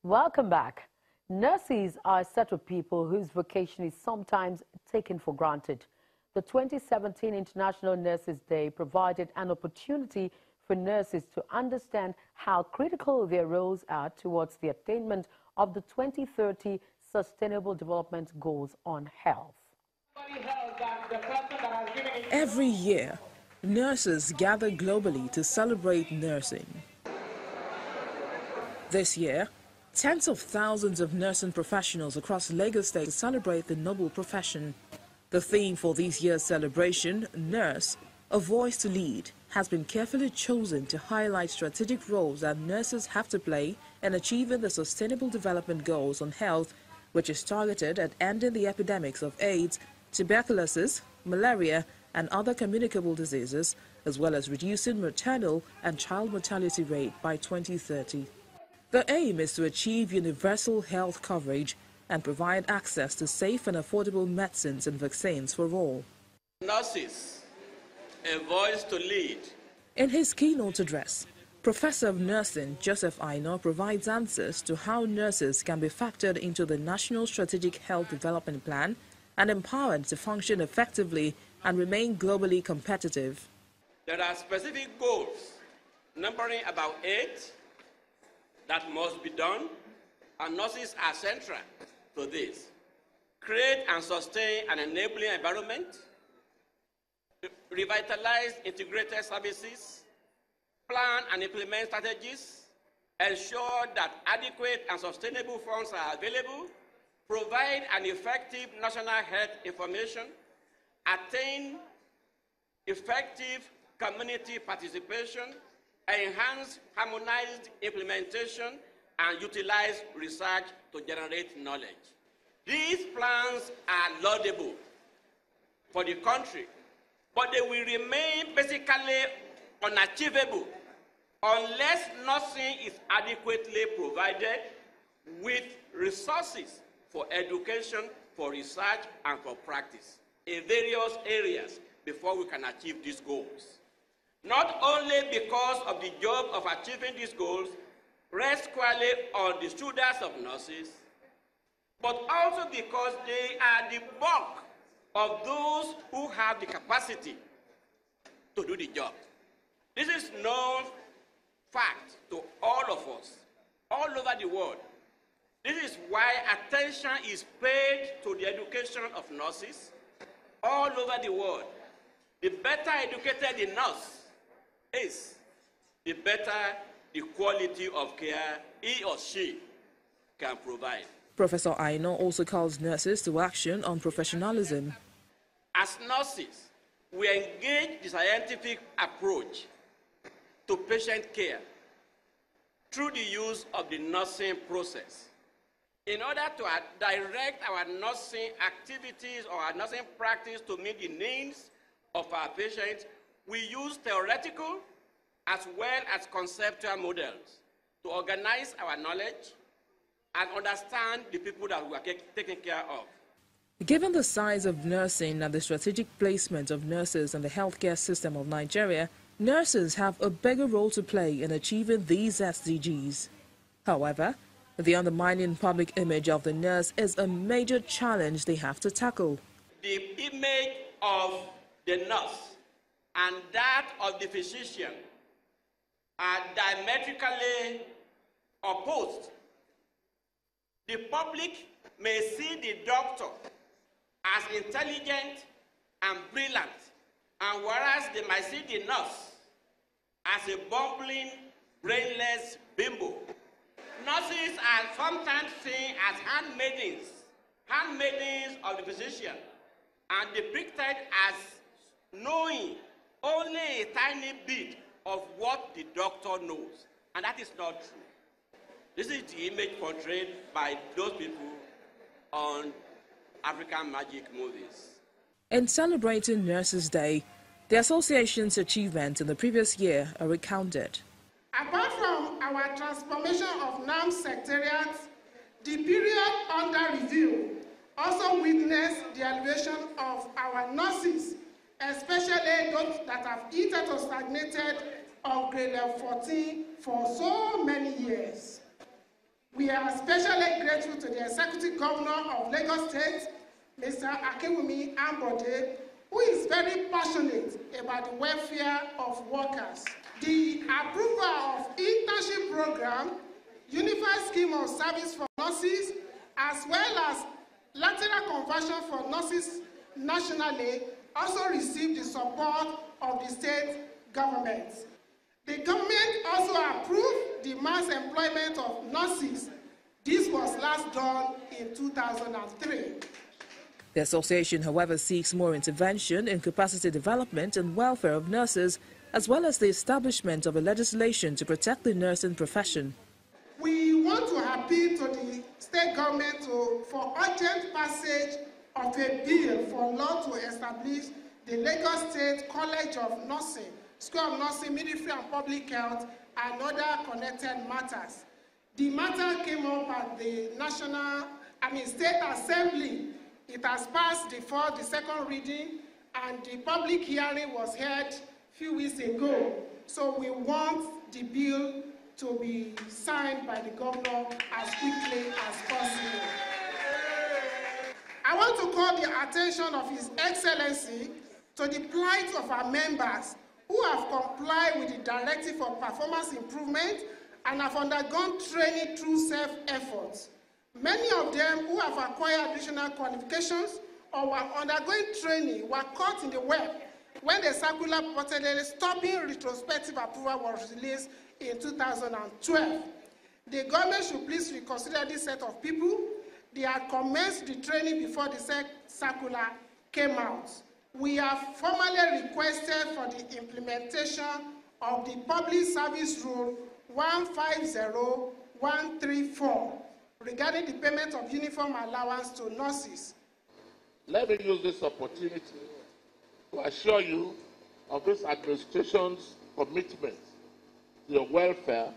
Welcome back. Nurses are a set of people whose vocation is sometimes taken for granted. The 2017 International Nurses Day provided an opportunity for nurses to understand how critical their roles are towards the attainment of the 2030 Sustainable Development Goals on health. Every year, nurses gather globally to celebrate nursing. This year, tens of thousands of nursing professionals across Lagos State celebrate the noble profession. The theme for this year's celebration, Nurse, A Voice to Lead, has been carefully chosen to highlight strategic roles that nurses have to play in achieving the Sustainable Development Goals on health, which is targeted at ending the epidemics of AIDS, tuberculosis, malaria, and other communicable diseases, as well as reducing maternal and child mortality rate by 2030. The aim is to achieve universal health coverage and provide access to safe and affordable medicines and vaccines for all. Nurses, a voice to lead. In his keynote address, Professor of Nursing Joseph Aino provides answers to how nurses can be factored into the National Strategic Health Development Plan and empowered to function effectively and remain globally competitive. There are specific goals, numbering about 8, that must be done, and nurses are central to this. Create and sustain an enabling environment, revitalize integrated services, plan and implement strategies, ensure that adequate and sustainable funds are available, provide an effective national health information, attain effective community participation, enhance harmonized implementation, and utilize research to generate knowledge. These plans are laudable for the country, but they will remain basically unachievable unless nursing is adequately provided with resources for education, for research, and for practice in various areas before we can achieve these goals. Not only because of the job of achieving these goals rests squarely on the shoulders of nurses, but also because they are the bulk of those who have the capacity to do the job. This is known fact to all of us, all over the world. This is why attention is paid to the education of nurses all over the world. The better educated the nurse is, the better the quality of care he or she can provide. Professor Aino also calls nurses to action on professionalism. As nurses, we engage the scientific approach to patient care through the use of the nursing process. In order to direct our nursing activities or our nursing practice to meet the needs of our patients, we use theoretical as well as conceptual models to organize our knowledge and understand the people that we are taking care of. Given the size of nursing and the strategic placement of nurses in the healthcare system of Nigeria, nurses have a bigger role to play in achieving these SDGs. However, the undermining public image of the nurse is a major challenge they have to tackle. The image of the nurse and that of the physician are diametrically opposed. The public may see the doctor as intelligent and brilliant, and whereas they might see the nurse as a bumbling, brainless bimbo. Nurses are sometimes seen as handmaidens of the physician, and depicted as knowing only a tiny bit of what the doctor knows, and that is not true. This is the image portrayed by those people on African magic movies. In celebrating Nurses Day, the association's achievements in the previous year are recounted. Apart from our transformation of NAM secretariat, the period under review also witnessed the elevation of our nurses, especially those that have eaten or stagnated on grade level 14 for so many years. We are especially grateful to the Executive Governor of Lagos State, Mr. Akinwumi Ambode, who is very passionate about the welfare of workers. The approval of internship program, unified scheme of service for nurses, as well as lateral conversion for nurses nationally, also received the support of the state government. The government also approved the mass employment of nurses. This was last done in 2003. The association, however, seeks more intervention in capacity development and welfare of nurses, as well as the establishment of a legislation to protect the nursing profession. We want to appeal to the state government for urgent passage of a bill for law to establish the Lagos State College of Nursing, School of Nursing, Midwifery and Public Health, and other connected matters. The matter came up at the State Assembly. It has passed before the second reading, and the public hearing was held a few weeks ago. So we want the bill to be signed by the governor as quickly as possible. I want to call the attention of His Excellency to the plight of our members who have complied with the Directive for Performance Improvement and have undergone training through self-efforts. Many of them who have acquired additional qualifications or were undergoing training were caught in the web when the circular purportedly stopping retrospective approval was released in 2012. The government should please reconsider this set of people. They had commenced the training before the circular came out. We have formally requested for the implementation of the Public Service Rule 150134 regarding the payment of uniform allowance to nurses. Let me use this opportunity to assure you of this administration's commitment to your welfare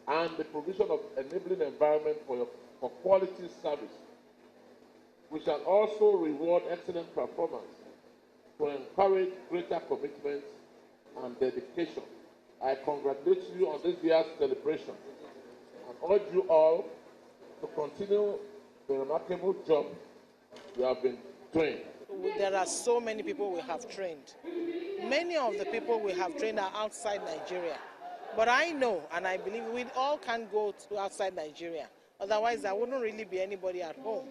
and the provision of enabling environment for quality service. We shall also reward excellent performance to encourage greater commitment and dedication. I congratulate you on this year's celebration and urge you all to continue the remarkable job you have been doing. There are so many people we have trained. Many of the people we have trained are outside Nigeria. But I know and I believe we all can go to outside Nigeria. Otherwise, there wouldn't really be anybody at home.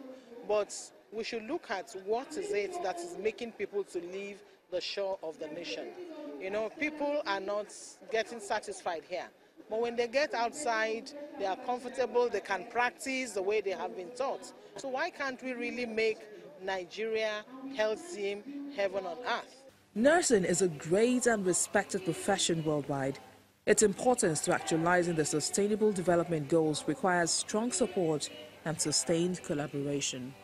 But we should look at what is it that is making people to leave the shore of the nation. You know, people are not getting satisfied here. But when they get outside, they are comfortable, they can practice the way they have been taught. So why can't we really make Nigeria health team heaven on earth? Nursing is a great and respected profession worldwide. Its importance to actualizing the Sustainable Development Goals requires strong support and sustained collaboration.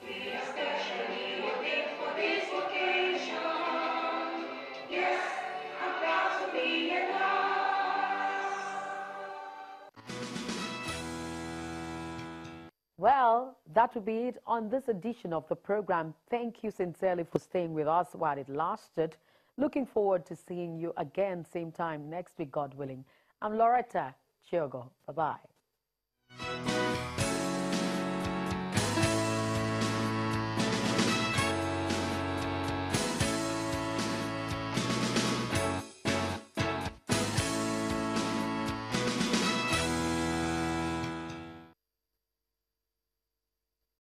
Well, that will be it on this edition of the program. Thank you sincerely for staying with us while it lasted. Looking forward to seeing you again same time next week, God willing. I'm Loretta Chiogo. Bye-bye.